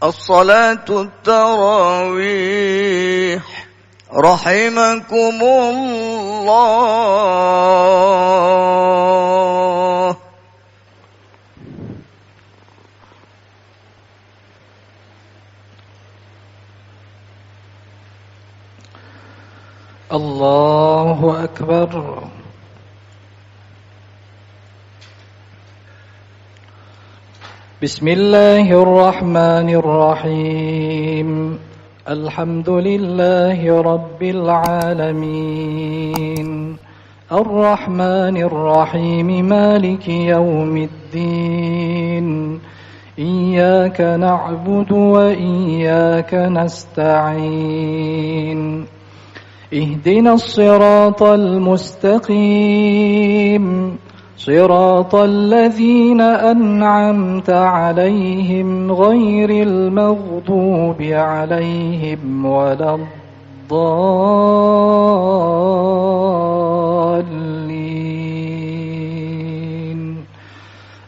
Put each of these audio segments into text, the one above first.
الصلاة التراويح رحمكم الله. الله أكبر. بسم الله الرحمن الرحيم. الحمد لله رب العالمين، الرحمن الرحيم، مالك يوم الدين. إياك نعبد وإياك نستعين. اهدنا الصراط المستقيم، صراط الذين أنعمت عليهم غير المغضوب عليهم ولا الضالين.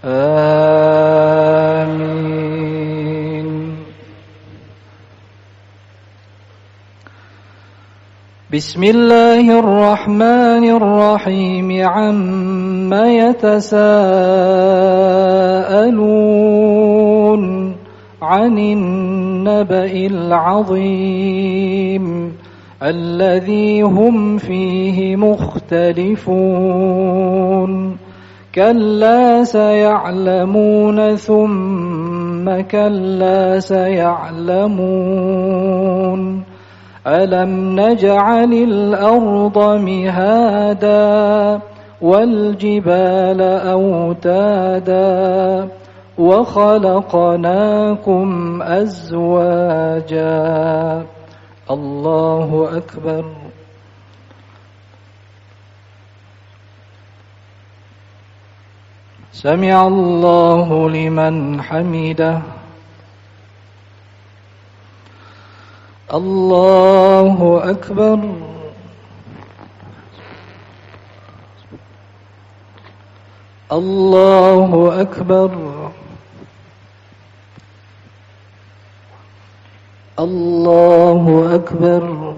آمين. بسم الله الرحمن الرحيم. عما يتساءلون عن النبأ العظيم الذي هم فيه مختلفون. كلا سيعلمون ثم كلا سيعلمون. ألم نجعل الأرض مهادا والجبال أوتادا وخلقناكم أزواجا. الله أكبر. سمع الله لمن حمده. الله أكبر. الله أكبر. الله أكبر.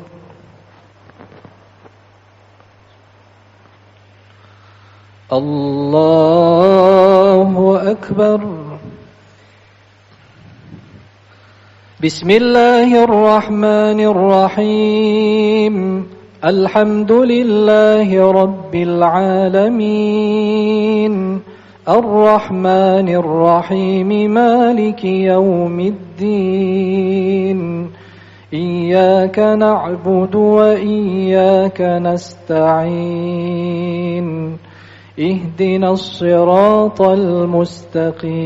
الله أكبر. بسم الله الرحمن الرحيم. الحمد لله رب العالمين، الرحمن الرحيم، مالك يوم الدين. إياك نعبد وإياك نستعين. اهدنا الصراط المستقيم،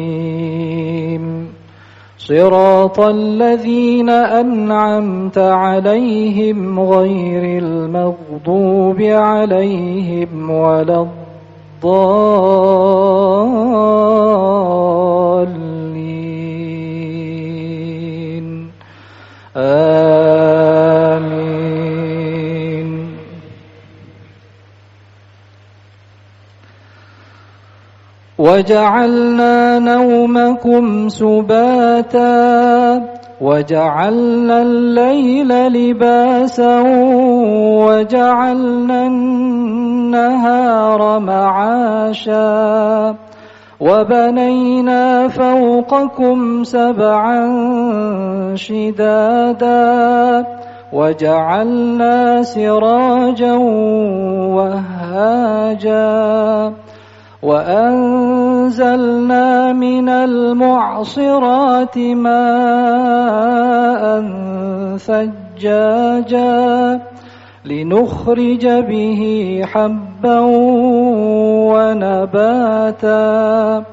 صراط الذين أنعمت عليهم غير المغضوب عليهم ولا الضالين. آمين. وجعلنا نومكم سباتا وجعلنا الليل لباسا وجعلنا النهار معاشا وبنينا فوقكم سبعا شدادا وجعلنا سراجا وهاجا وأنزلنا من المعصرات ماء ثجاجا لنخرج به حبا ونباتا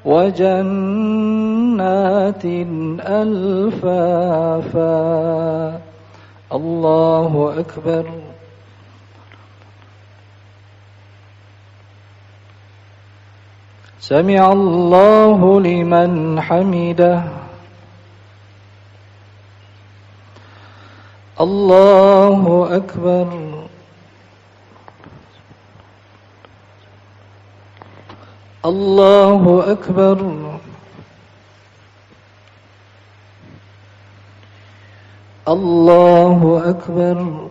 وجنات ألفافا. الله أكبر. سمع الله لمن حمده. الله أكبر. الله أكبر. الله أكبر.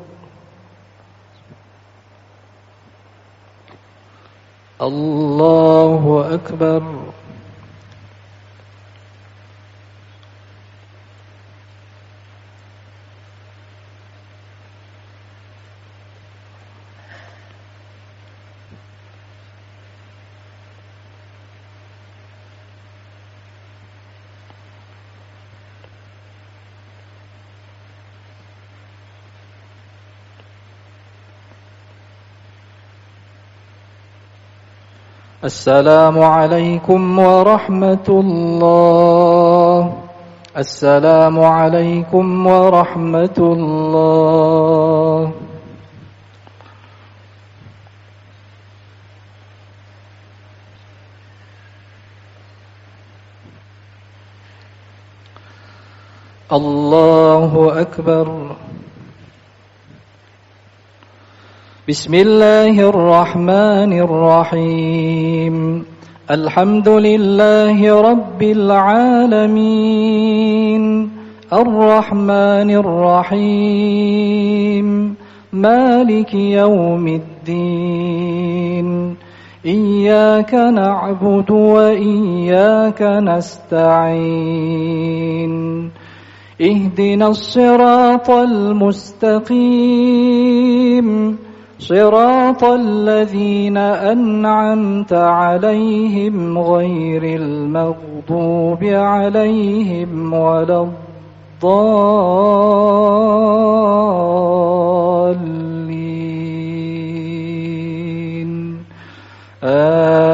الله أكبر. السلام عليكم ورحمة الله. السلام عليكم ورحمة الله. الله أكبر. بسم الله الرحمن الرحيم. الحمد لله رب العالمين الرحمن الرحيم مالك يوم الدين إياك نعبد وإياك نستعين اهدنا الصراط المستقيم صراط الذين أنعمت عليهم غير المغضوب عليهم ولا الضالين آمين.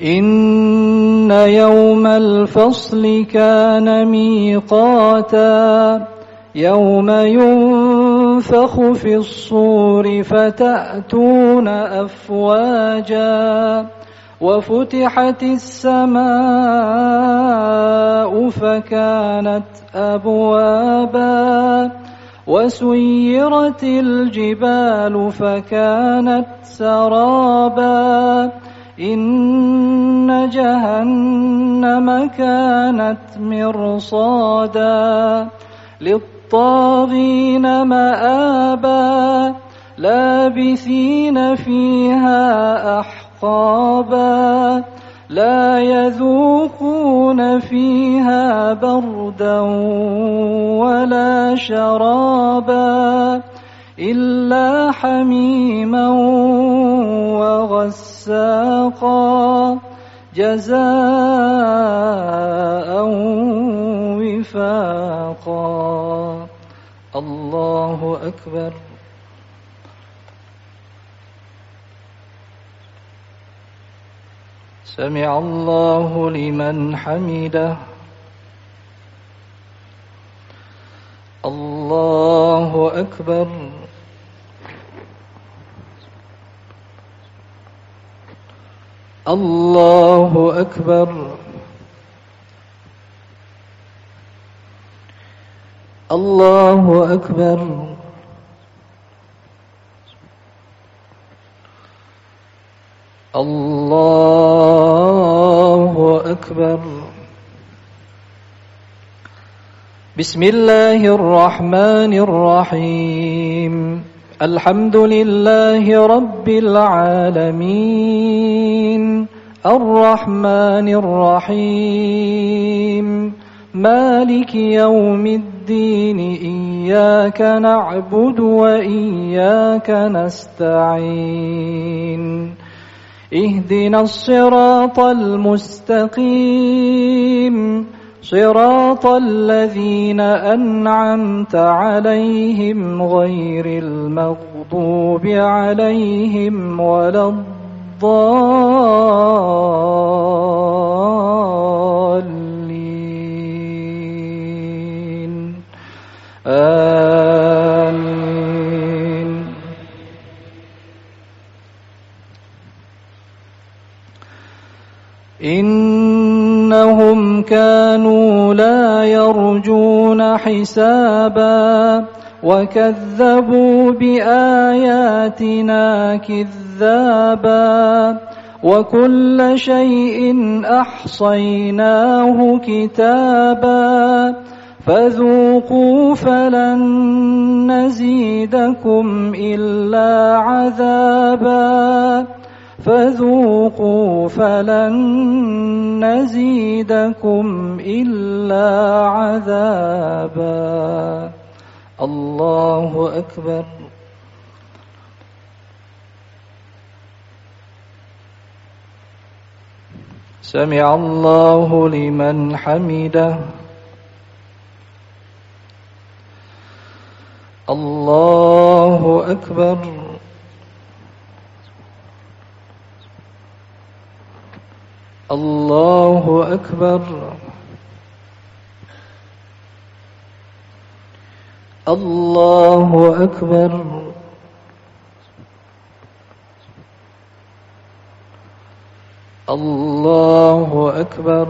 إن يوم الفصل كان ميقاتا يوم ينفخ في الصور فتأتون أفواجا وفتحت السماء فكانت أبوابا وسيرت الجبال فكانت سرابا إن جهنم كانت مرصادا للطاغين مآبا لابثين فيها أحقابا لا يذوقون فيها بردا ولا شرابا إلا حميما وغساقا جزاء وفاقا. الله أكبر. سمع الله لمن حمده. الله أكبر. الله أكبر. الله أكبر. الله أكبر. بسم الله الرحمن الرحيم. الحمد لله رب العالمين الرحمن الرحيم مالك يوم الدين إياك نعبد وإياك نستعين اهدنا الصراط المستقيم صراط الذين أنعمت عليهم غير المغضوب عليهم ولا الضالين آمين. إنهم كانوا لا يرجون حسابا وكذبوا بآياتنا كذابا وكل شيء أحصيناه كتابا فذوقوا فلن نزيدكم إلا عذابا فذوقوا فلن نزيدكم إلا عذابا. الله أكبر. سمع الله لمن حمده. الله أكبر. الله أكبر. الله أكبر. الله أكبر.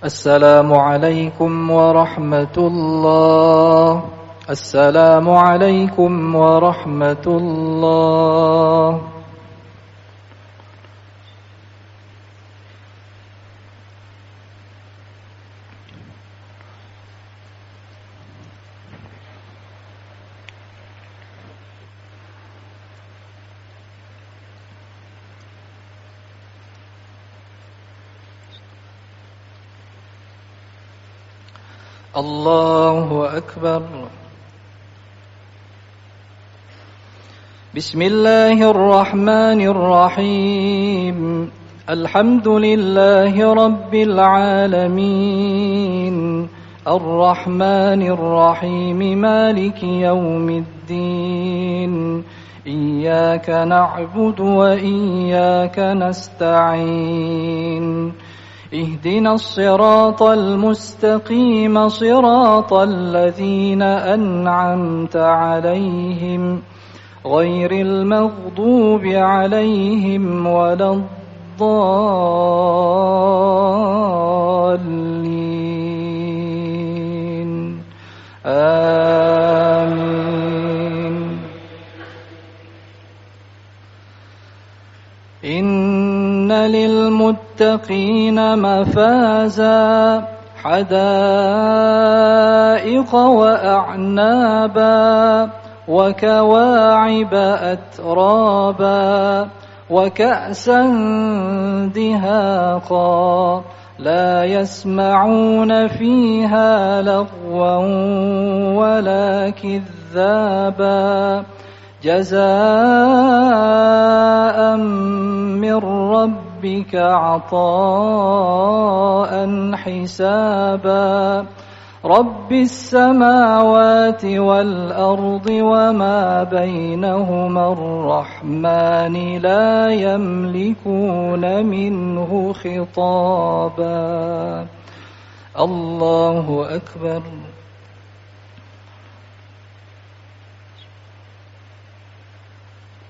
السلام عليكم ورحمة الله. السلام عليكم ورحمة الله. الله أكبر. بسم الله الرحمن الرحيم. الحمد لله رب العالمين الرحمن الرحيم مالك يوم الدين إياك نعبد وإياك نستعين اهدنا الصراط المستقيم صراط الذين أنعمت عليهم غير المغضوب عليهم ولا الضالين آمين. إن للمتقين مفازا حدائق وأعنابا وكواعب أترابا وكأسا دهاقا لا يسمعون فيها لغوا ولا كذابا جزاء من ربك عطاء حسابا رب السماوات والأرض وما بينهما الرحمن لا يملكون منه خطابا. الله أكبر.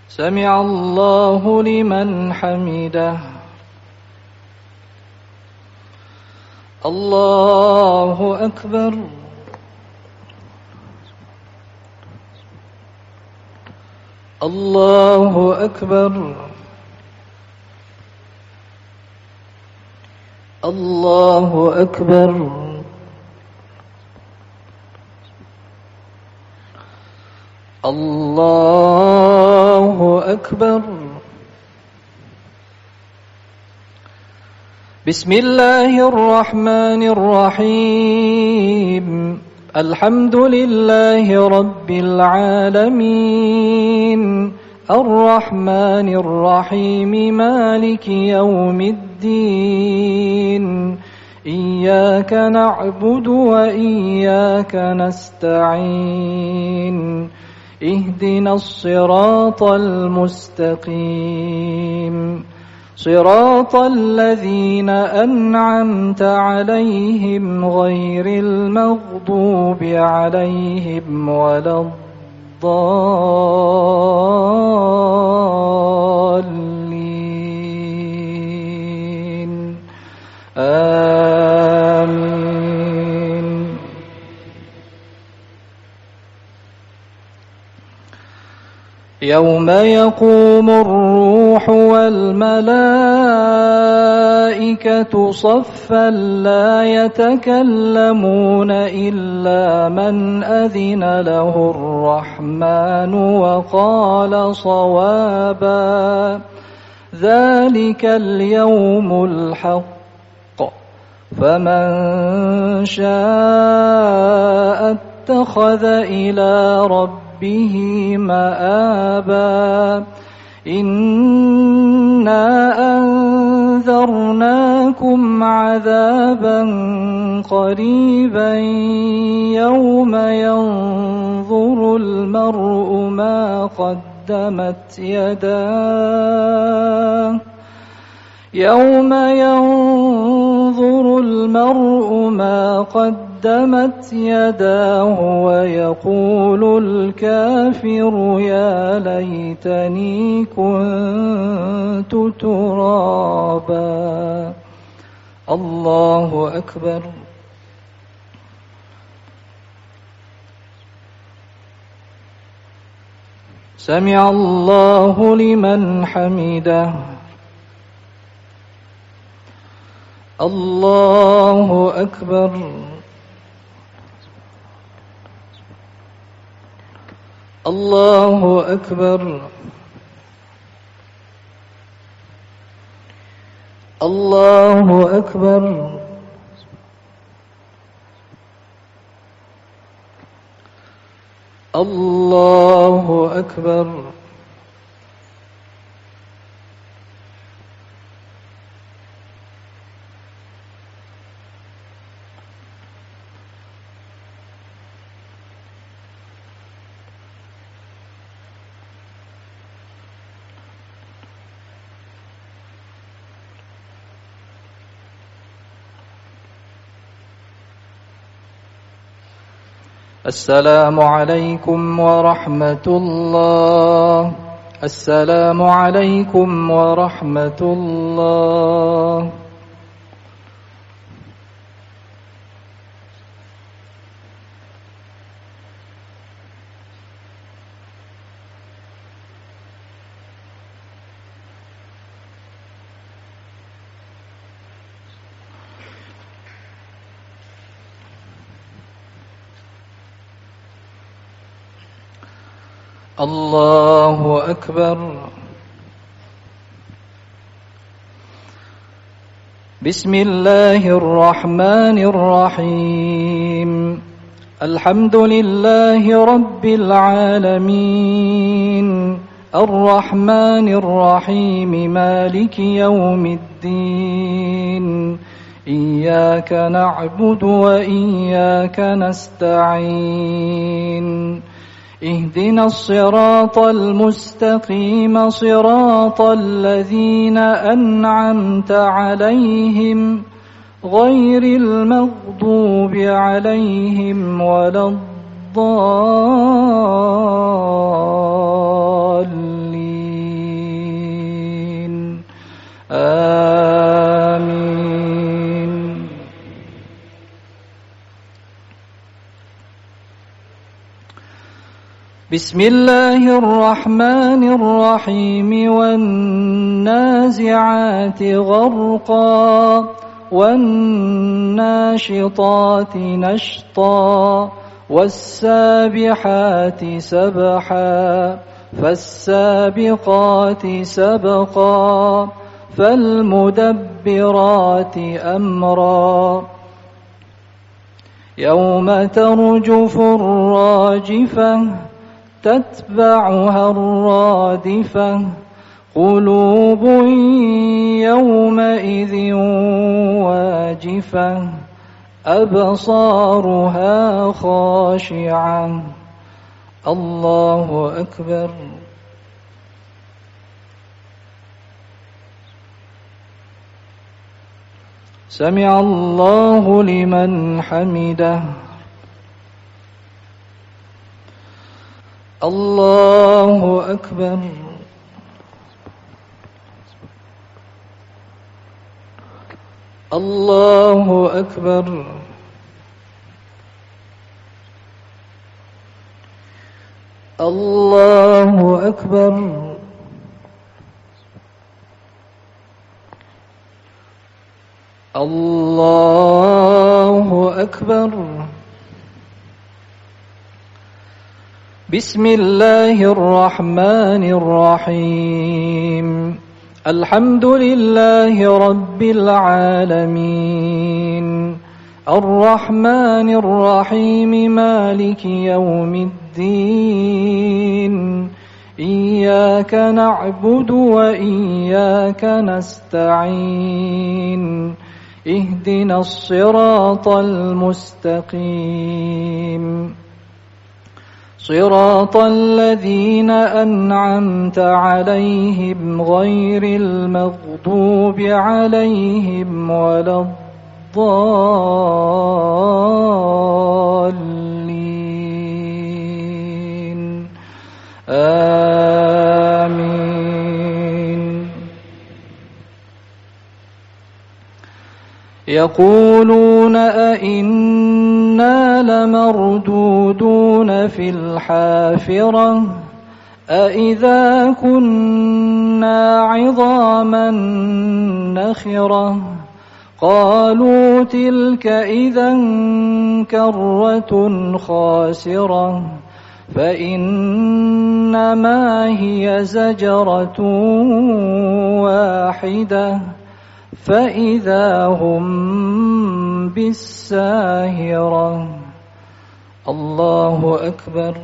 سمع الله لمن حمده. الله أكبر. الله أكبر. الله أكبر. الله أكبر. بسم الله الرحمن الرحيم. الحمد لله رب العالمين الرحمن الرحيم مالك يوم الدين إياك نعبد وإياك نستعين اهدنا الصراط المستقيم صراط الذين أنعمت عليهم غير المغضوب عليهم ولا الضالين آمين. يوم يقوم الروح والملائكة صفا لا يتكلمون إلا من أذن له الرحمن وقال صوابا ذلك اليوم الحق فمن شاء اتخذ إلى ربه مآبا إنا أنذرناكم عذابا قريبا يوم ينظر المرء ما قدمت يداه يوم ينظر المرء ما قدمت يداه ويقول الكافر يا ليتني كنت ترابا. الله أكبر. سمع الله لمن حمده. الله أكبر. الله أكبر. الله أكبر. الله أكبر. السلام عليكم ورحمة الله. السلام عليكم ورحمة الله. الله أكبر. بسم الله الرحمن الرحيم. الحمد لله رب العالمين الرحمن الرحيم مالك يوم الدين إياك نعبد وإياك نستعين اهدنا الصراط المستقيم صراط الذين أنعمت عليهم غير المغضوب عليهم ولا الضالين آمين. بسم الله الرحمن الرحيم والنازعات غرقا والناشطات نشطا والسابحات سبحا فالسابقات سبقا فالمدبرات أمرا يوم ترجف الراجفة تتبعها الرادفة قلوب يومئذ واجفة أبصارها خاشعة. الله أكبر. سمع الله لمن حمده. الله أكبر. الله أكبر. الله أكبر. الله أكبر. بسم الله الرحمن الرحيم. الحمد لله رب العالمين الرحمن الرحيم مالك يوم الدين إياك نعبد وإياك نستعين اهدنا الصراط المستقيم صراط الذين أنعمت عليهم غير المغضوب عليهم ولا الضالين آمين. يقولون أئنا لمردودون في الحافرة أئذا كنا عظاما نخرة قالوا تلك إذا كرة خاسرة فإنما هي زجرة واحدة فإذا هم بالساهرة. الله أكبر.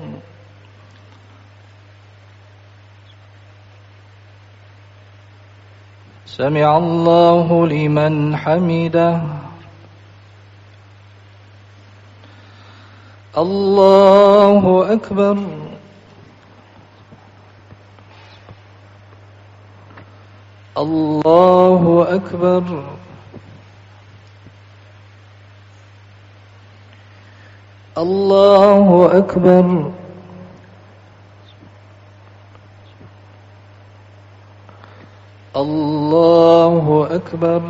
سمع الله لمن حمده. الله أكبر. الله أكبر. الله أكبر. الله أكبر.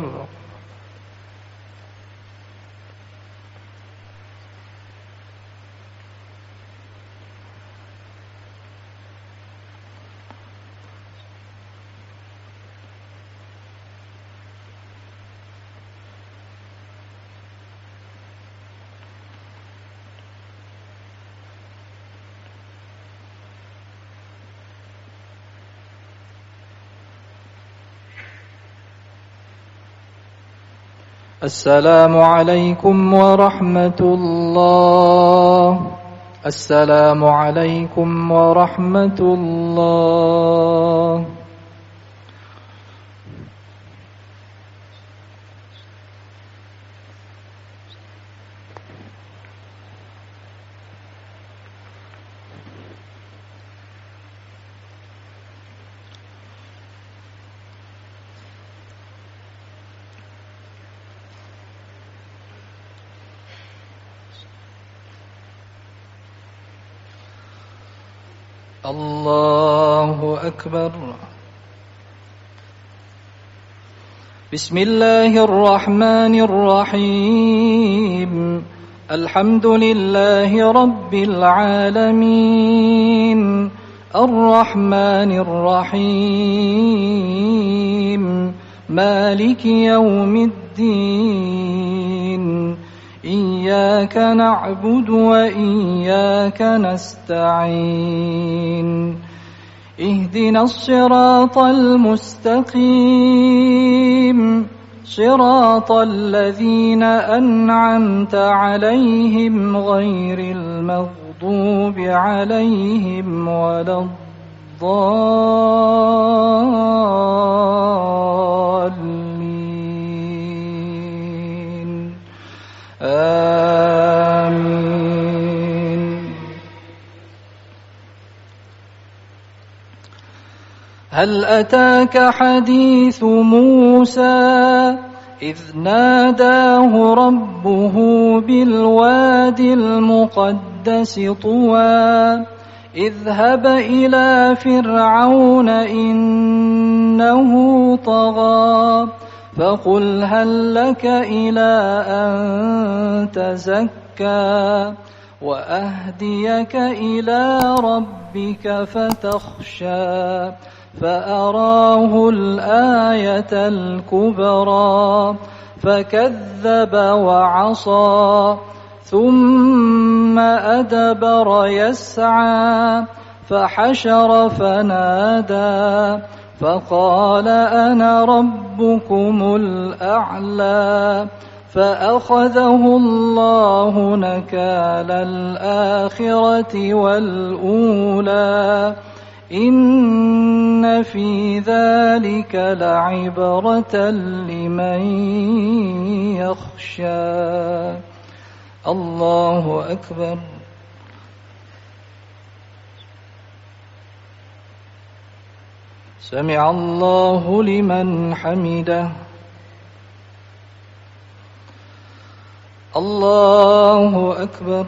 السلام عليكم ورحمة الله. السلام عليكم ورحمة الله. الله أكبر. بسم الله الرحمن الرحيم. الحمد لله رب العالمين الرحمن الرحيم مالك يوم الدين إياك نعبد وإياك نستعين اهدنا الصراط المستقيم صراط الذين أنعمت عليهم غير المغضوب عليهم ولا الضالين آمين. هل أتاك حديث موسى إذ ناداه ربه بالواد المقدس طوى اذهب إلى فرعون إنه طغى فقل هل لك إلى أن تزكى وأهديك إلى ربك فتخشى فأراه الآية الكبرى فكذب وعصى ثم أدبر يسعى فحشر فنادى فقال أنا ربكم الأعلى فأخذه الله نكال الآخرة والأولى إن في ذلك لعبرة لمن يخشى. الله أكبر. سمع الله لمن حمده. الله أكبر.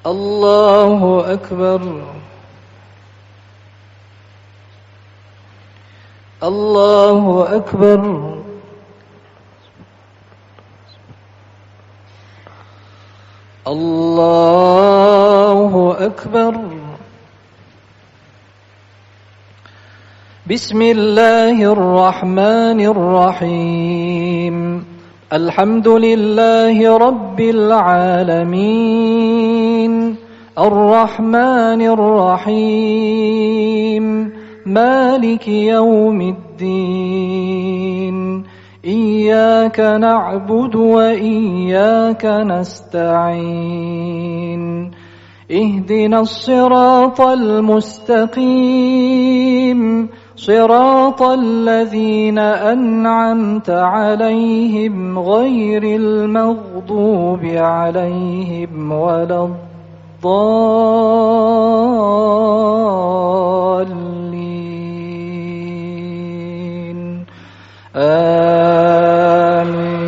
الله أكبر. الله أكبر. الله أكبر. بسم الله الرحمن الرحيم. الحمد لله رب العالمين الرحمن الرحيم مالك يوم الدين إياك نعبد وإياك نستعين اهدنا الصراط المستقيم صراط الذين أنعمت عليهم غير المغضوب عليهم ولا الضالين آمين.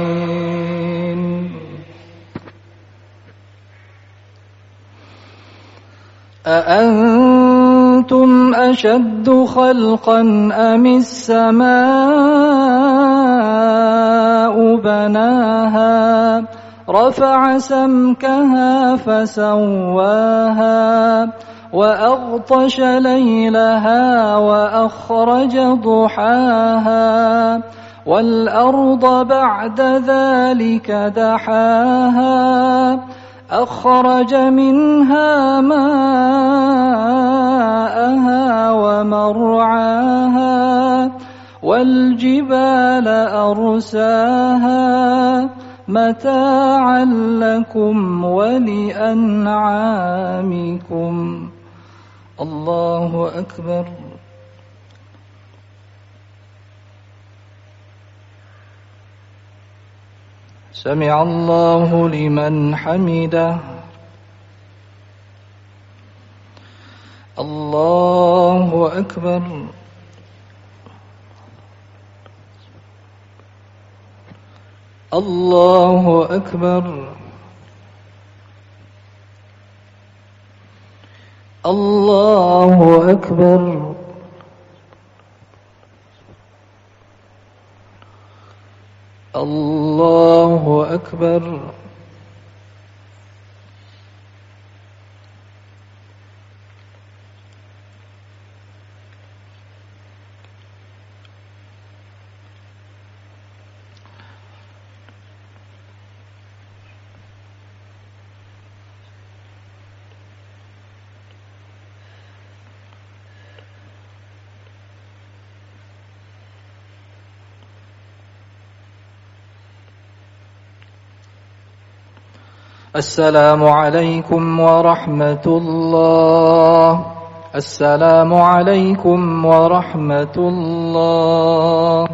أأنتم أشد خلقا أم السماء بناها رفع سمكها فسواها وأغطش ليلها وأخرج ضحاها والأرض بعد ذلك دحاها أخرج منها ماءها ومرعاها والجبال أرساها متاعا لكم ولأنعامكم. الله أكبر. سمع الله لمن حمده. الله أكبر. الله أكبر. الله أكبر. الله أكبر. السلام عليكم ورحمة الله. السلام عليكم ورحمة الله.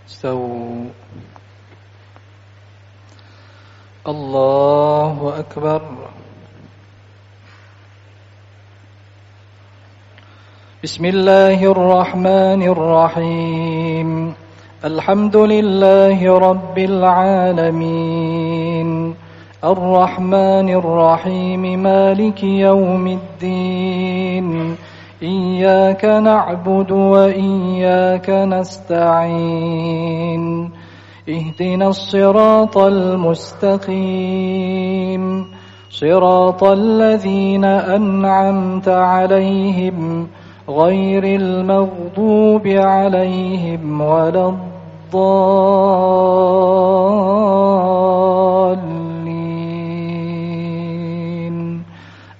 استووا. الله أكبر. بسم الله الرحمن الرحيم. الحمد لله رب العالمين الرحمن الرحيم مالك يوم الدين إياك نعبد وإياك نستعين اهدنا الصراط المستقيم صراط الذين أنعمت عليهم غير المغضوب عليهم ولا الضالين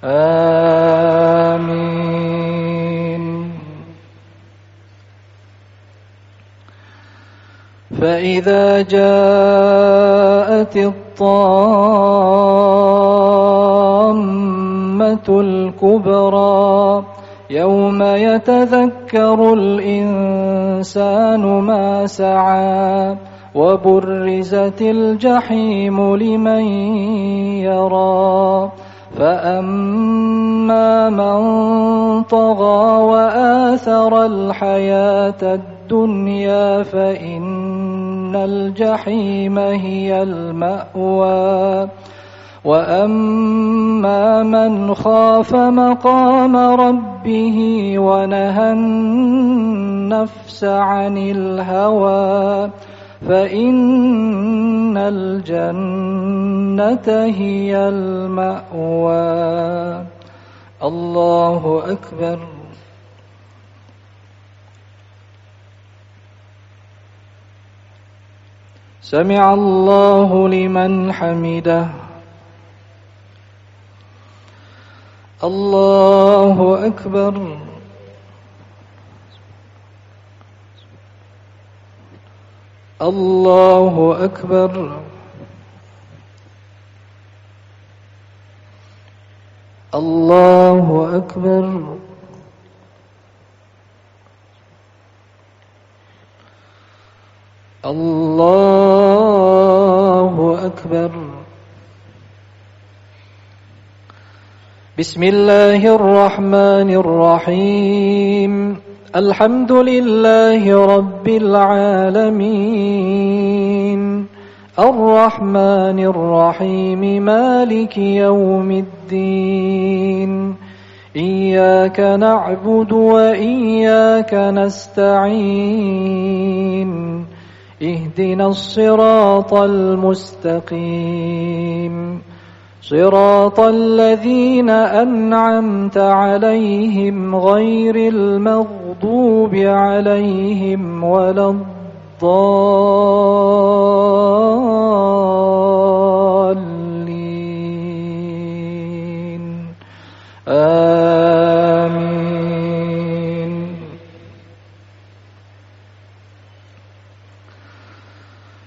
آمين. فإذا جاءت الطامة الكبرى يوم يتذكر الإنسان ما سعى وبرزت الجحيم لمن يرى فأما من طغى وآثر الحياة الدنيا فإن الجحيم هي المأوى وأما من خاف مقام ربه ونهى النفس عن الهوى فإن الجنة هي المأوى. الله أكبر. سمع الله لمن حمده. الله أكبر. الله أكبر. الله أكبر. الله أكبر. بسم الله الرحمن الرحيم. الحمد لله رب العالمين الرحمن الرحيم مالك يوم الدين إياك نعبد وإياك نستعين اهدنا الصراط المستقيم صراط الذين أنعمت عليهم غير المغضوب عليهم ولا الضالين آمين.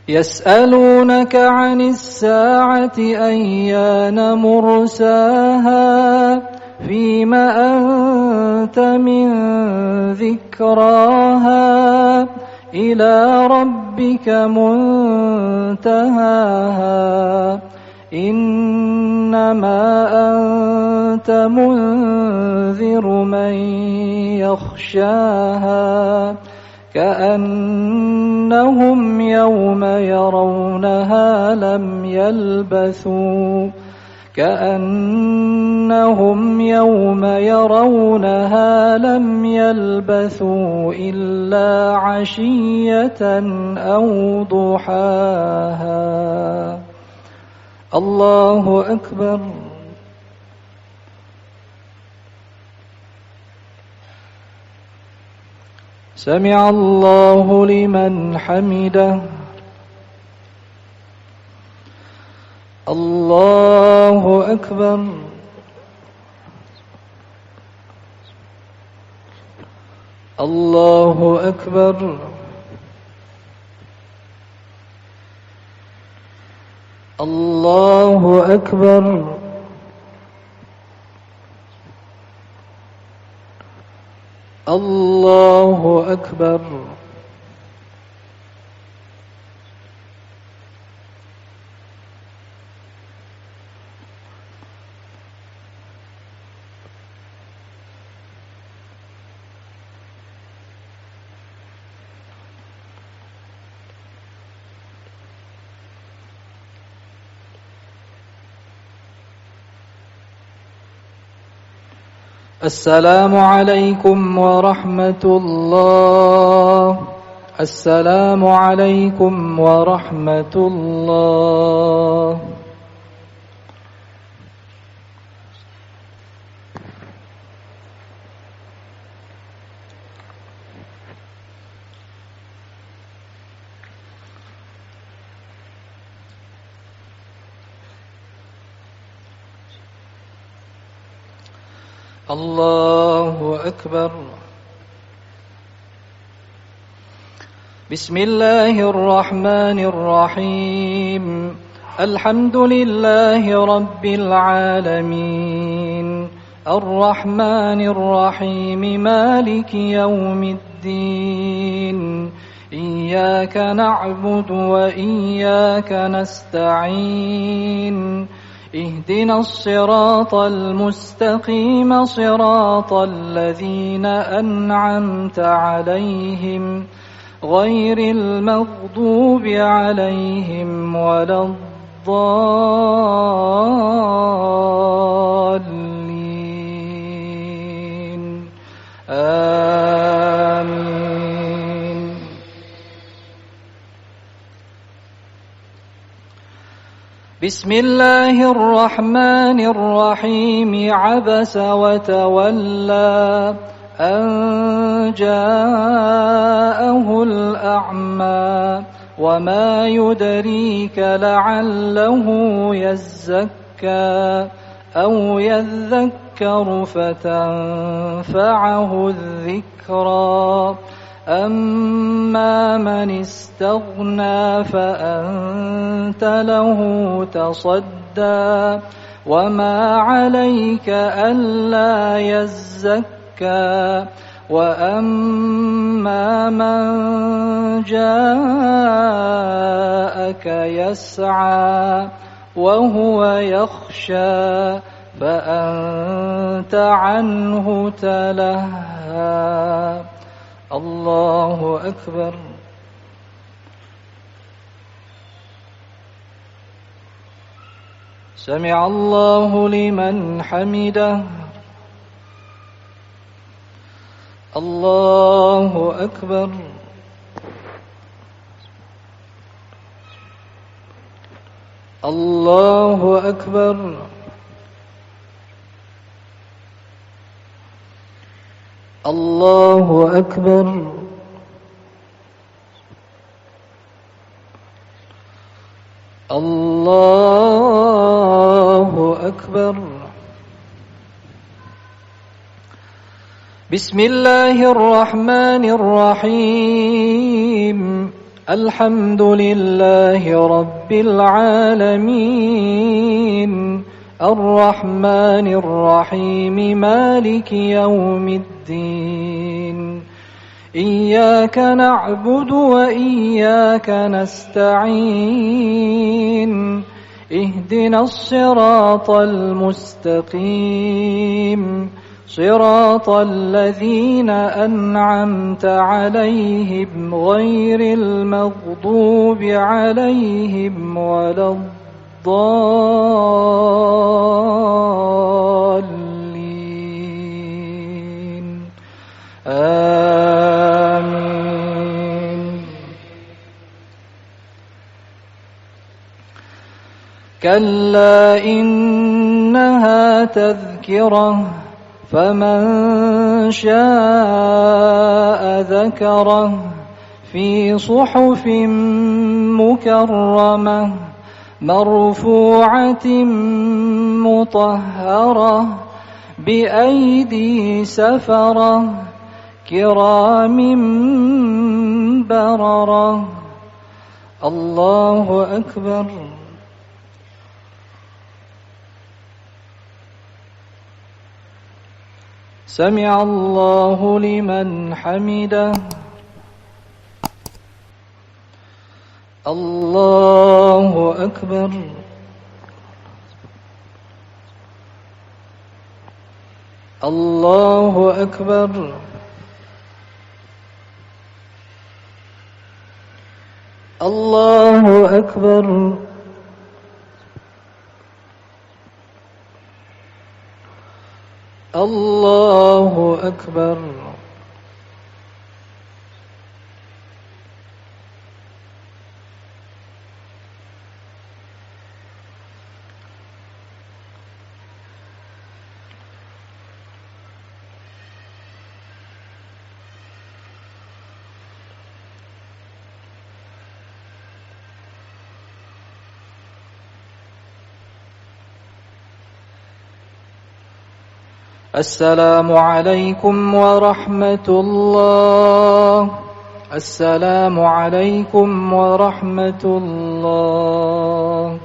يسألونك عن الساعة أيان مرساها فيم أنت من ذكراها إلى ربك منتهاها إنما أنت منذر من يخشاها كأنهم يوم يرونها لم يلبثوا إلا عشية أو ضحاها. الله أكبر. سمع الله لمن حمده. الله أكبر. الله أكبر. الله أكبر. الله أكبر. السلام عليكم ورحمة الله. السلام عليكم ورحمة الله. الله أكبر. بسم الله الرحمن الرحيم. الحمد لله رب العالمين الرحمن الرحيم مالك يوم الدين إياك نعبد وإياك نستعين اهدنا الصراط المستقيم صراط الذين أنعمت عليهم غير المغضوب عليهم ولا الضالين آمين. بسم الله الرحمن الرحيم. عبس وتولى أن جاءه الأعمى وما يدريك لعله يزكى أو يذكر فتنفعه الذكرى. أما من استغنى فأنت له تصدى وما عليك ألا يزكى. وأما من جاءك يسعى وهو يخشى فأنت عنه تلهى. الله أكبر. سمع الله لمن حمده. الله أكبر. الله أكبر. الله أكبر. الله أكبر. بسم الله الرحمن الرحيم. الحمد لله رب العالمين الرحمن الرحيم مالك يوم الدين إياك نعبد وإياك نستعين اهدنا الصراط المستقيم صراط الذين أنعمت عليهم غير المغضوب عليهم ولا الضالين آمين. كلا إنها تذكرة فمن شاء ذكره في صحف مكرمة مرفوعة مطهرة بأيدي سفرة كرام بررة. الله أكبر. سمع الله لمن حمده. الله أكبر. الله أكبر. الله أكبر. الله أكبر. السلام عليكم ورحمة الله. السلام عليكم ورحمة الله.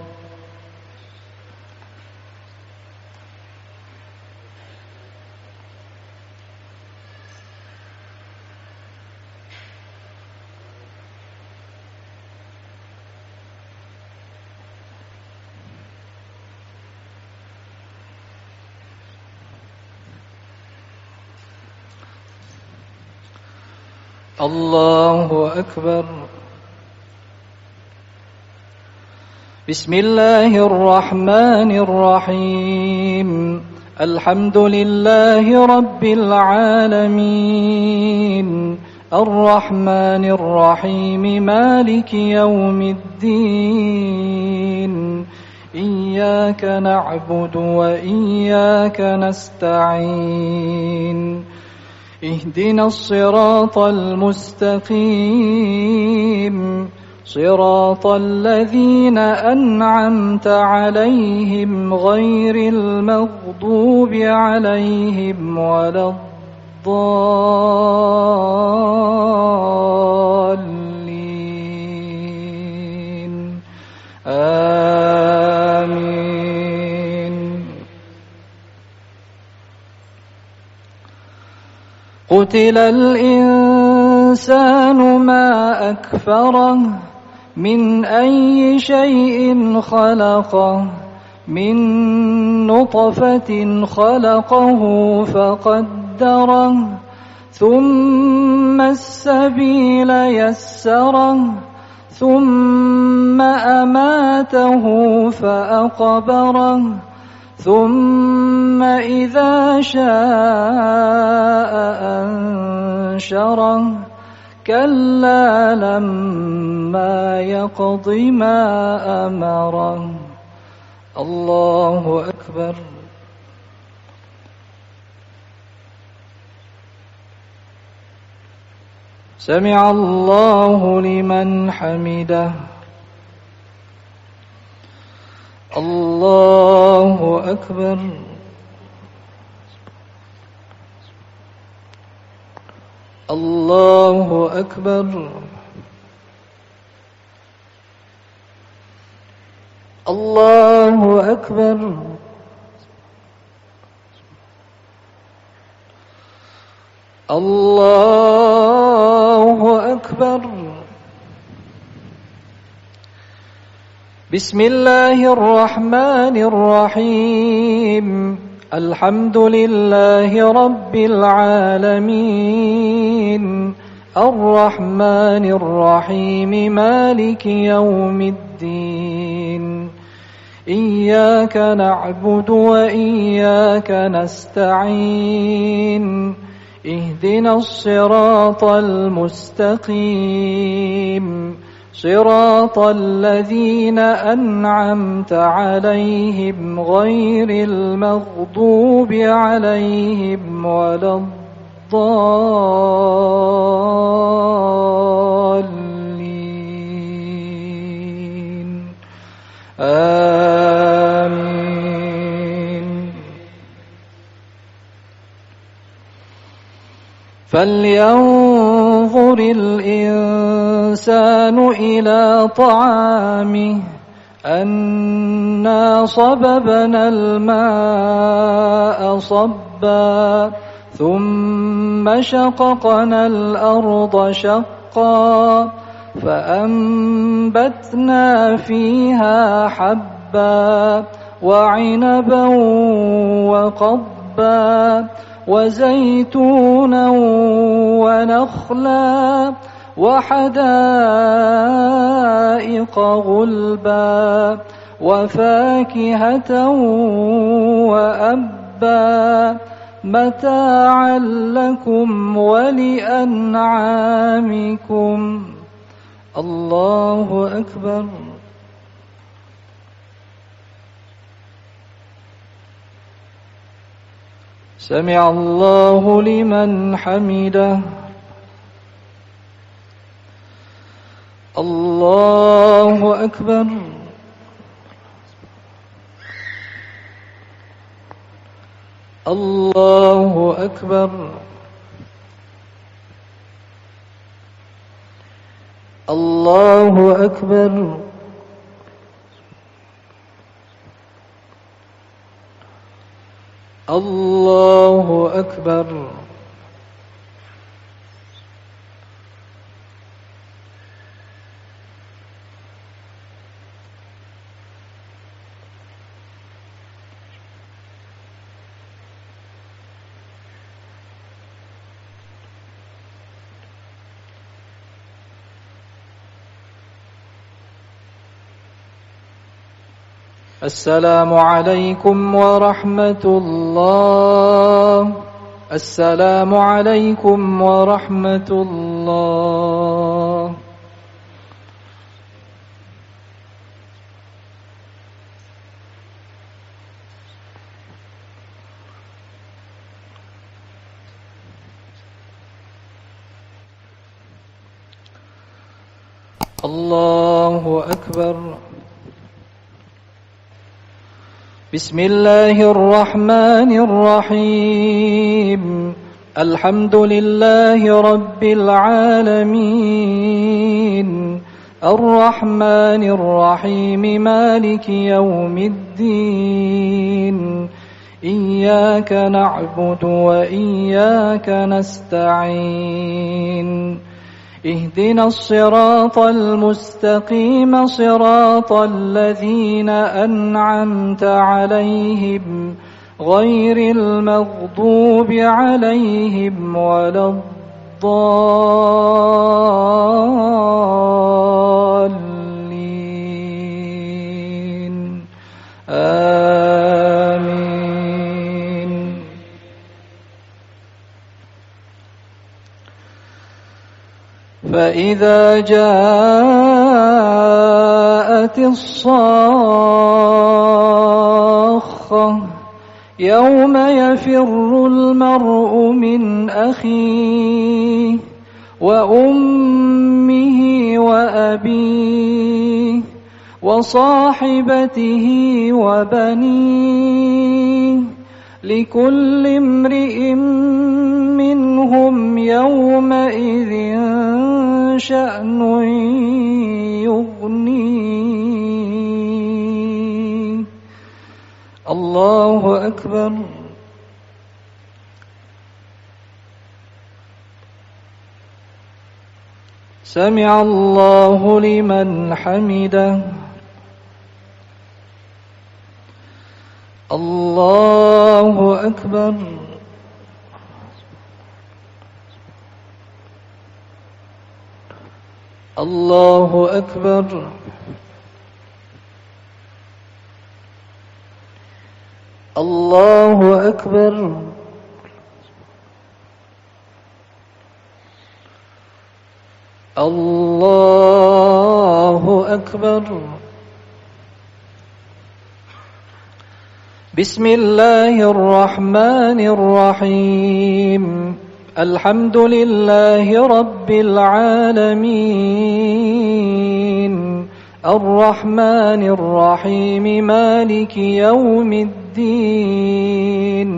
الله أكبر. بسم الله الرحمن الرحيم. الحمد لله رب العالمين الرحمن الرحيم مالك يوم الدين إياك نعبد وإياك نستعين اهدنا الصراط المستقيم صراط الذين أنعمت عليهم غير المغضوب عليهم ولا الضالين آمين. قتل الإنسان ما أكفره من أي شيء خلقه من نطفة خلقه فقدره ثم السبيل يسره ثم أماته فأقبره ثم إذا شاء أنشره كلا لما يقض ما أمره. الله أكبر. سمع الله لمن حمده. الله أكبر. الله أكبر. الله أكبر. الله أكبر. بسم الله الرحمن الرحيم. الحمد لله رب العالمين الرحمن الرحيم مالك يوم الدين إياك نعبد وإياك نستعين اهدنا الصراط المستقيم صراط الذين أنعمت عليهم غير المغضوب عليهم ولا الضالين آمين. فلينظر الإنسان إلى طعامه أنا صببنا الماء صبا ثم شققنا الأرض شقا فأنبتنا فيها حبا وعنبا وقضبا وزيتونا ونخلا وحدائق غلبا وفاكهة وأبا متاعا لكم ولأنعامكم. الله أكبر. سمع الله لمن حمده. الله أكبر. الله أكبر. الله أكبر. الله أكبر. السلام عليكم ورحمة الله. السلام عليكم ورحمة الله. الله أكبر. بسم الله الرحمن الرحيم. الحمد لله رب العالمين الرحمن الرحيم مالك يوم الدين. إياك نعبد وإياك نستعين. اهدنا الصراط المستقيم صراط الذين أنعمت عليهم غير المغضوب عليهم ولا الضالين. آمين. فإذا جاءت الصاخة يوم يفر المرء من أخيه وأمه وأبيه وصاحبته وبنيه لكل امرئ منهم يومئذ شأن يغنيه. الله أكبر. سمع الله لمن حمده. الله أكبر. الله أكبر. الله أكبر. الله أكبر. بسم الله الرحمن الرحيم. الحمد لله رب العالمين الرحمن الرحيم مالك يوم الدين.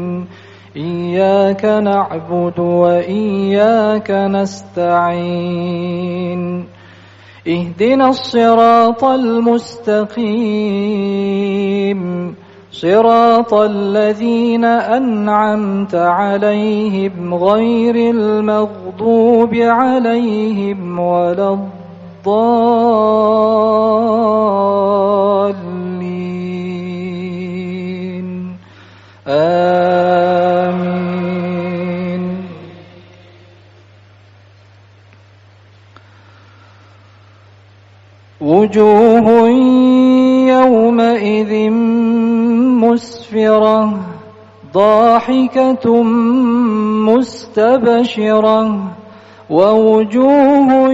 إياك نعبد وإياك نستعين. اهدنا الصراط المستقيم صراط الذين أنعمت عليهم غير المغضوب عليهم ولا الضالين. آمين. وجوه يومئذ مسفرة ضاحكة مستبشرة ووجوه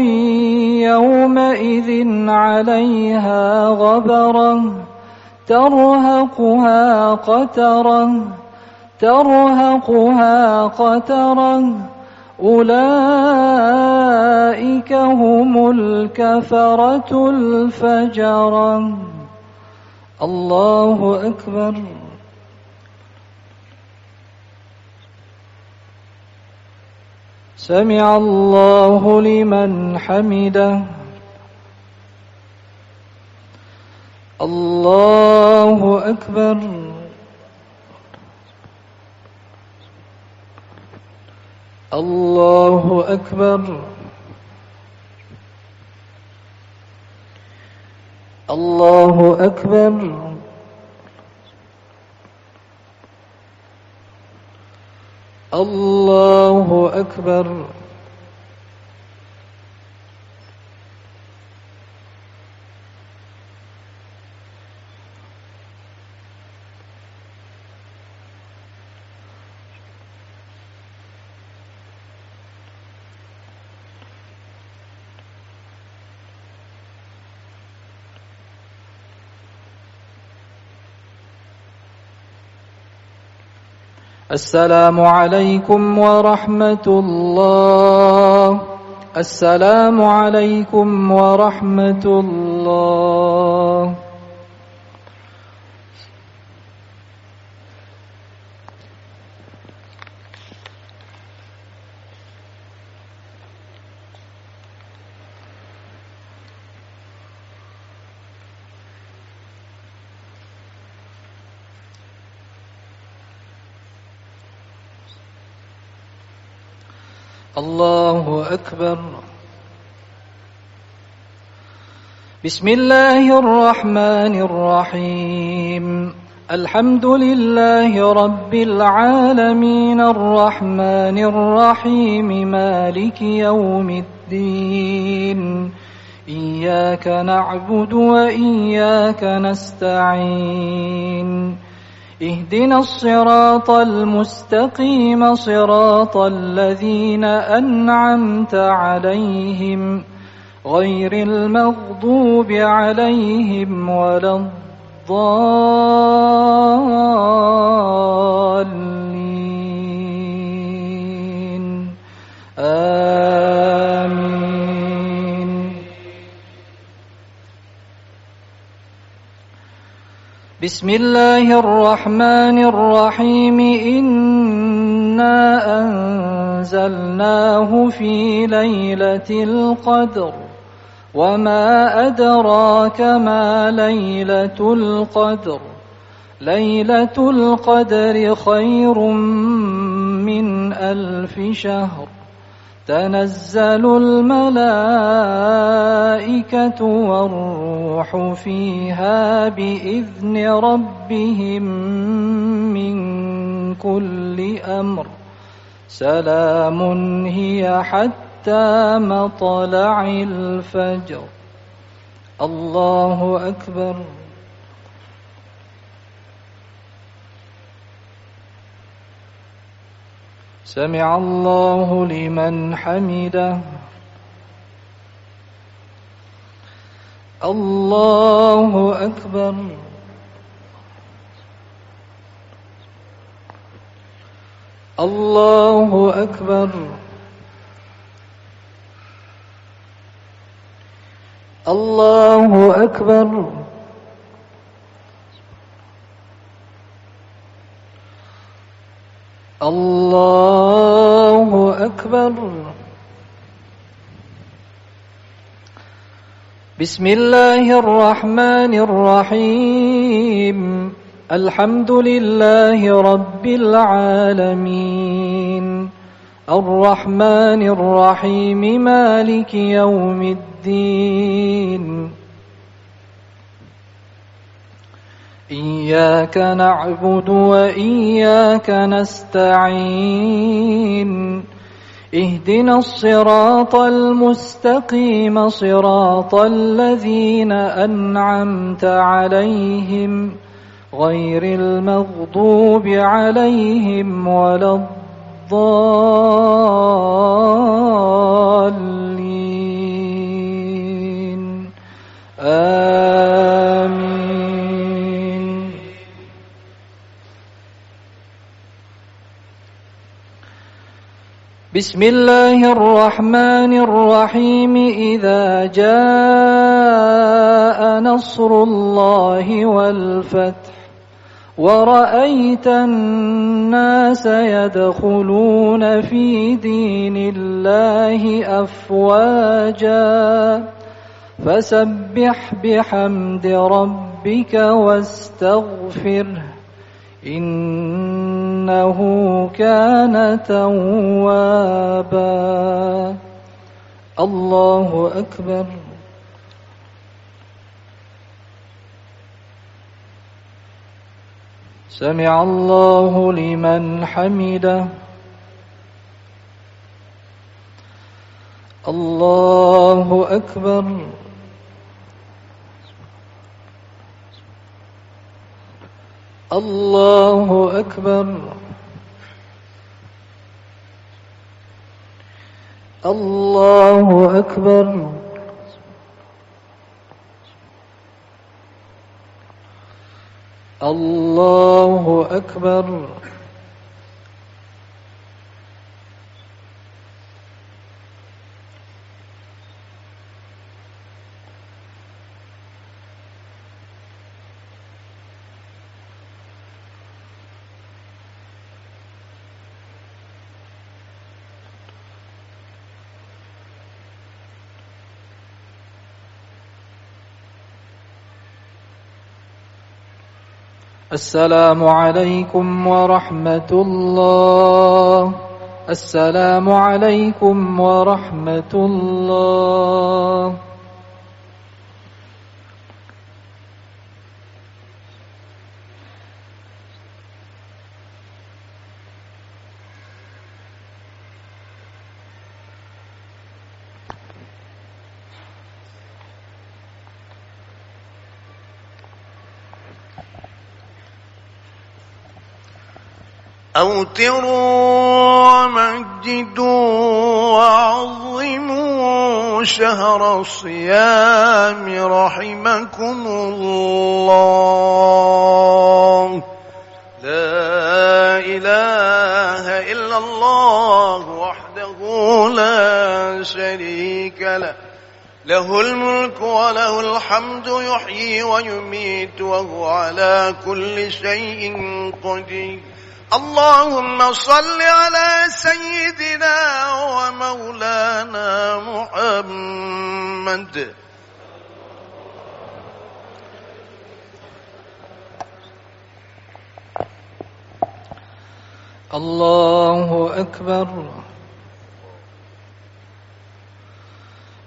يومئذ عليها غبرة ترهقها قترة أولئك هم الكفرة الفجرة. الله أكبر. سمع الله لمن حمده. الله أكبر. الله أكبر. الله أكبر. الله أكبر. السلام عليكم ورحمة الله. السلام عليكم ورحمة الله. الله أكبر. بسم الله الرحمن الرحيم. الحمد لله رب العالمين الرحمن الرحيم مالك يوم الدين. إياك نعبد وإياك نستعين. اهدنا الصراط المستقيم صراط الذين أنعمت عليهم غير المغضوب عليهم ولا الضالين. آمين. بسم الله الرحمن الرحيم. إنا أنزلناه في ليلة القدر وما أدراك ما ليلة القدر. ليلة القدر خير من 1000 شهر. تنزل الملائكة والروح فيها بإذن ربهم من كل أمر. سلام هي حتى مطلع الفجر. الله أكبر. سمع الله لمن حمده. الله أكبر. الله أكبر. الله أكبر. الله أكبر. بسم الله الرحمن الرحيم. الحمد لله رب العالمين الرحمن الرحيم مالك يوم الدين. إياك نعبد وإياك نستعين. اهدنا الصراط المستقيم صراط الذين أنعمت عليهم غير المغضوب عليهم ولا الضالين آمين. بسم الله الرحمن الرحيم. إذا جاء نصر الله والفتح ورأيت الناس يدخلون في دين الله أفواجا فسبح بحمد ربك واستغفره إنه كان توابا. الله أكبر. سمع الله لمن حمده. الله أكبر. الله أكبر. الله أكبر. الله أكبر. السلام عليكم ورحمة الله. السلام عليكم ورحمة الله. أوتروا ومجدوا وعظموا شهر الصيام رحمكم الله. لا إله إلا الله وحده لا شريك له، له الملك وله الحمد يحيي ويميت وهو على كل شيء قدير. اللهم صل على سيدنا ومولانا محمد. الله أكبر.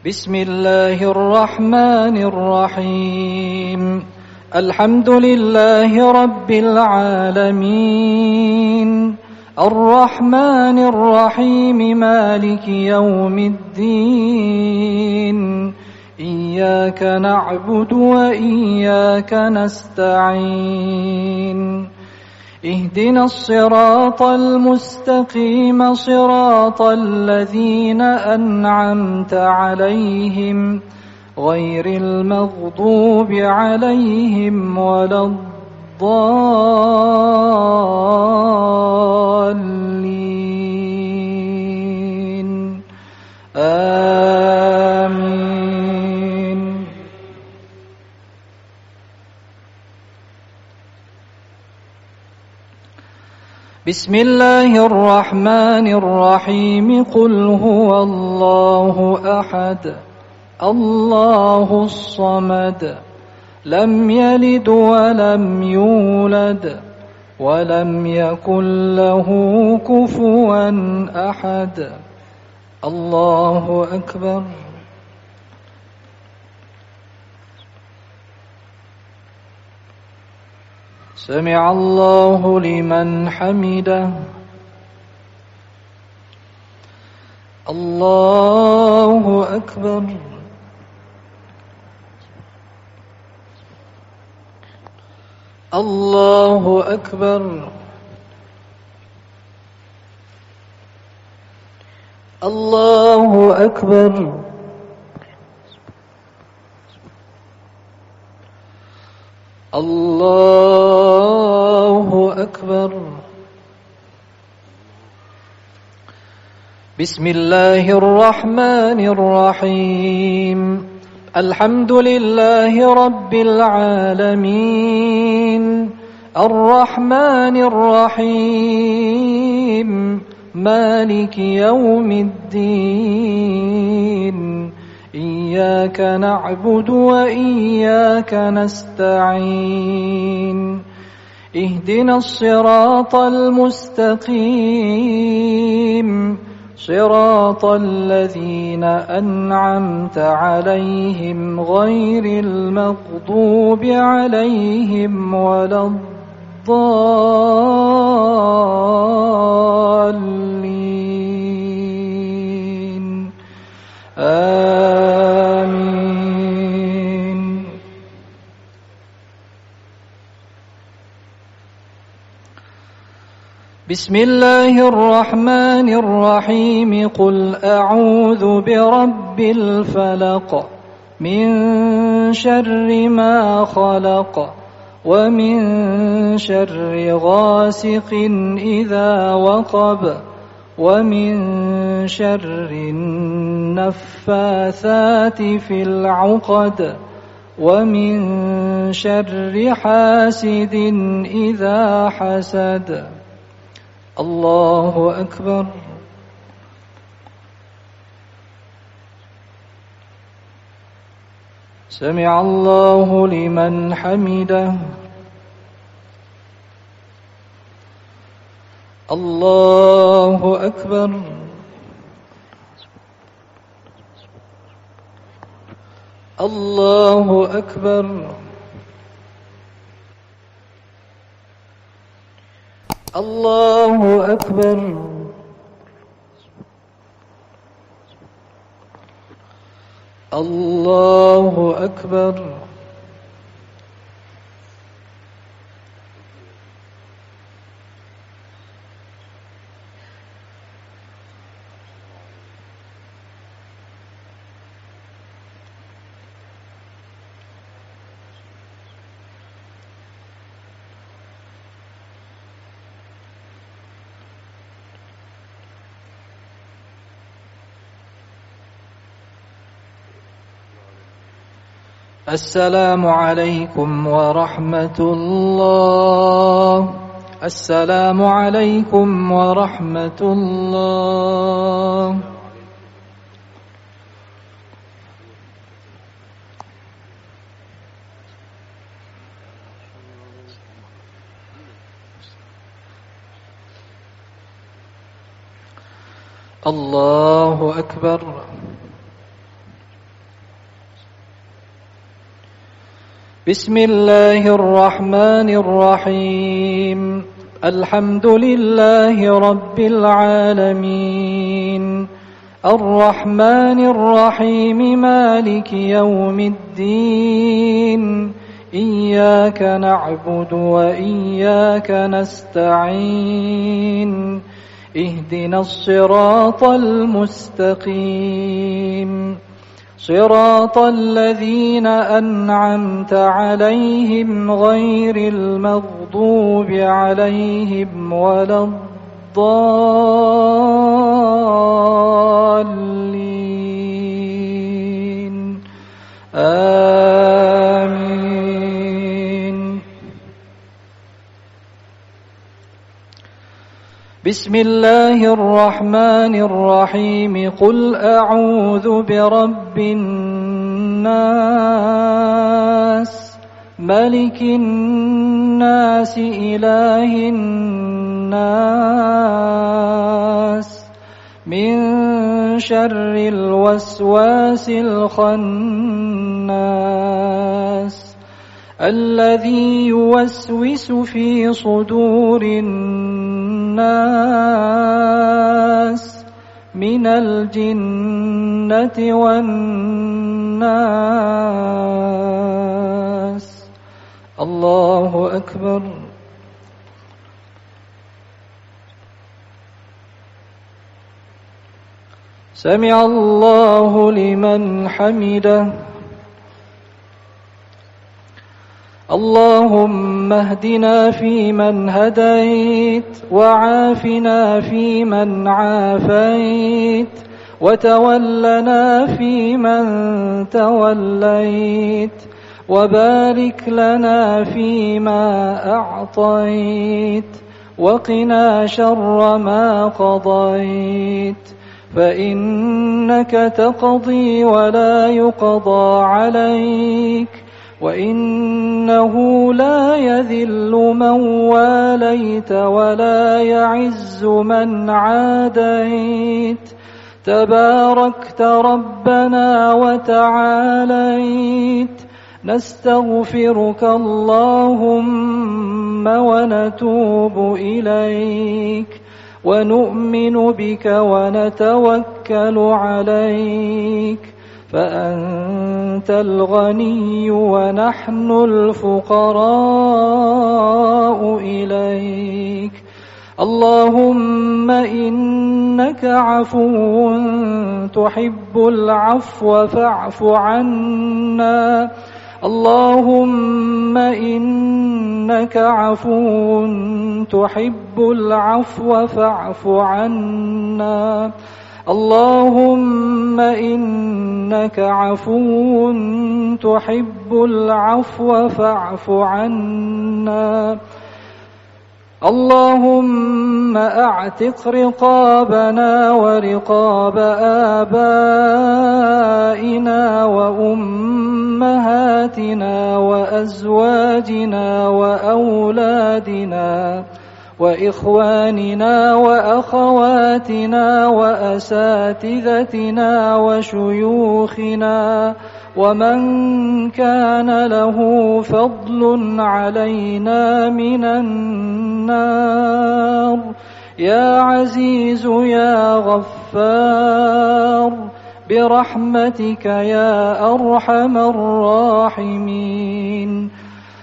بسم الله الرحمن الرحيم. الحمد لله رب العالمين الرحمن الرحيم مالك يوم الدين إياك نعبد وإياك نستعين اهدنا الصراط المستقيم صراط الذين أنعمت عليهم غير المغضوب عليهم ولا الضالين آمين. بسم الله الرحمن الرحيم. قل هو الله أحد الله الصمد لم يلد ولم يولد ولم يكن له كفوا أحد. الله أكبر. سمع الله لمن حمده. الله أكبر. الله أكبر الله أكبر الله أكبر. بسم الله الرحمن الرحيم. الحمد لله رب العالمين الرحمن الرحيم مالك يوم الدين إياك نعبد وإياك نستعين اهدنا الصراط المستقيم صراط الذين أنعمت عليهم غير المغضوب عليهم ولا الضالين آمين. بسم الله الرحمن الرحيم. قل أعوذ برب الفلق من شر ما خلق ومن شر غاسق إذا وقب ومن شر النفاثات في العقد ومن شر حاسد إذا حسد. الله أكبر. سمع الله لمن حمده. الله أكبر. الله أكبر. الله أكبر. الله أكبر. السلام عليكم ورحمة الله. السلام عليكم ورحمة الله. الله أكبر. بسم الله الرحمن الرحيم. الحمد لله رب العالمين الرحمن الرحيم مالك يوم الدين إياك نعبد وإياك نستعين اهدنا الصراط المستقيم صراط الذين أنعمت عليهم غير المغضوب عليهم ولا الضالين آمين. بسم الله الرحمن الرحيم. قل أعوذ برب الناس ملك الناس إله الناس من شر الوسواس الخناس الذي يوسوس في صدور الناس من الجنة والناس. الله أكبر. سمع الله لمن حمده. اللهم اهدنا فيمن هديت، وعافنا فيمن عافيت، وتولنا فيمن توليت، وبارك لنا فيما أعطيت، وقنا شر ما قضيت، فإنك تقضي ولا يقضى عليك، وإنه لا يذل من واليت ولا يعز من عاديت، تباركت ربنا وتعاليت. نستغفرك اللهم ونتوب إليك، ونؤمن بك ونتوكل عليك، فأنت الغني ونحن الفقراء إليك. اللهم إنك عفو تحب العفو فاعف عنا. اللهم إنك عفو تحب العفو فاعف عنا. اللهم إنك عفو تحب العفو فاعف عنا. اللهم أعتق رقابنا ورقاب آبائنا وأمهاتنا وأزواجنا وأولادنا وإخواننا وأخواتنا وأساتذتنا وشيوخنا ومن كان له فضل علينا من النار، يا عزيز يا غفار، برحمتك يا أرحم الراحمين.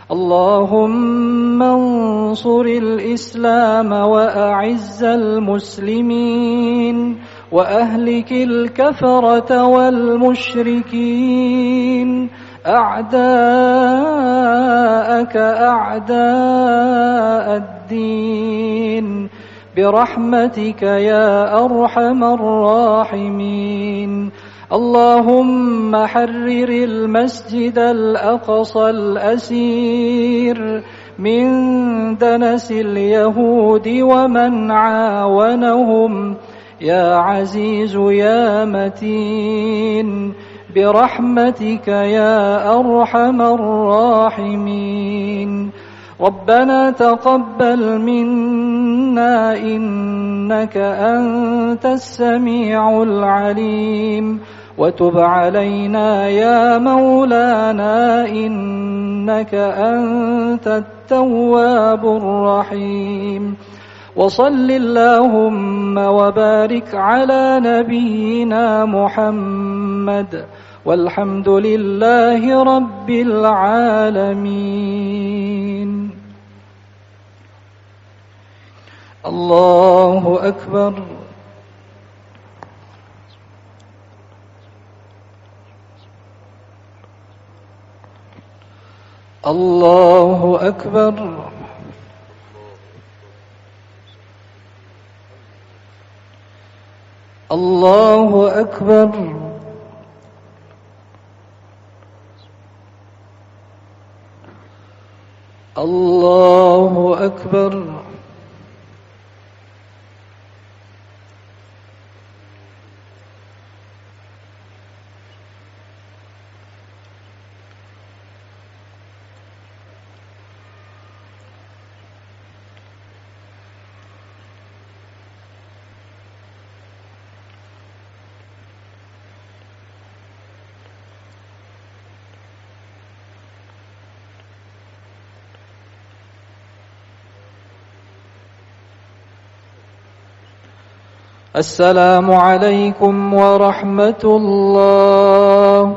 اللهم انصر الإسلام وأعز المسلمين، وأهلك الكفرة والمشركين، أعداءك أعداء الدين، برحمتك يا أرحم الراحمين. اللهم حرر المسجد الأقصى الأسير من دنس اليهود ومن عاونهم، يا عزيز يا متين، برحمتك يا أرحم الراحمين. ربنا تقبل منا إنك أنت السميع العليم، وتب علينا يا مولانا إنك أنت التواب الرحيم. وصل اللهم وبارك على نبينا محمد، والحمد لله رب العالمين. الله أكبر. الله أكبر. الله أكبر. الله أكبر. السلام عليكم ورحمة الله.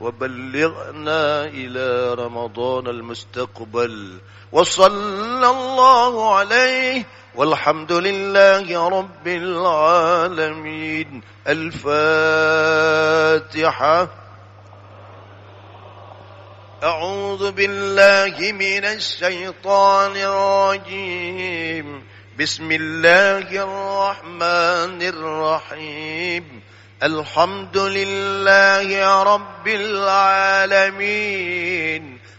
وبلغنا إلى رمضان المستقبل، وصلى الله عليه، والحمد لله رب العالمين. الفاتحة. أعوذ بالله من الشيطان الرجيم. بسم الله الرحمن الرحيم. الحمد لله رب العالمين،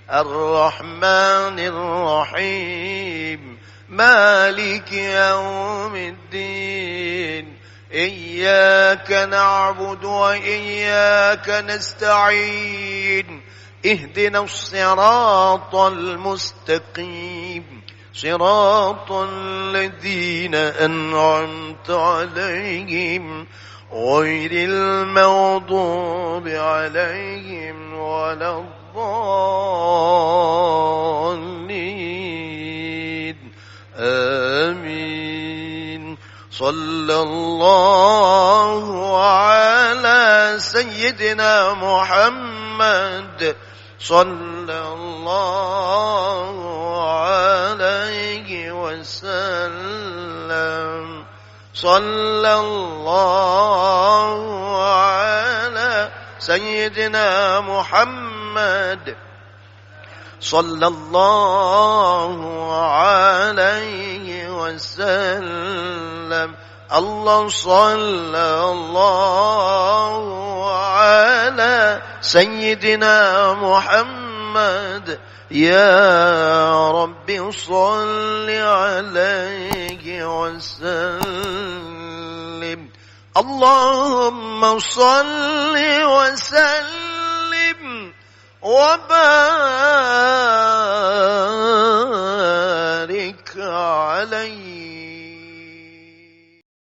الرحمن الرحيم، مالك يوم الدين. إياك نعبد وإياك نستعين. اهدنا الصراط المستقيم، صراط الذين أنعمت عليهم غير المغضوب عليهم ولا الضالين. آمين. صلى الله على سيدنا محمد، صلى الله عليه وسلم، صلى الله على سيدنا محمد، صلى الله عليه وسلم. الله صلى الله على سيدنا محمد. يا رب صل عليه وسلم. اللهم صل وسلم وبارك عليه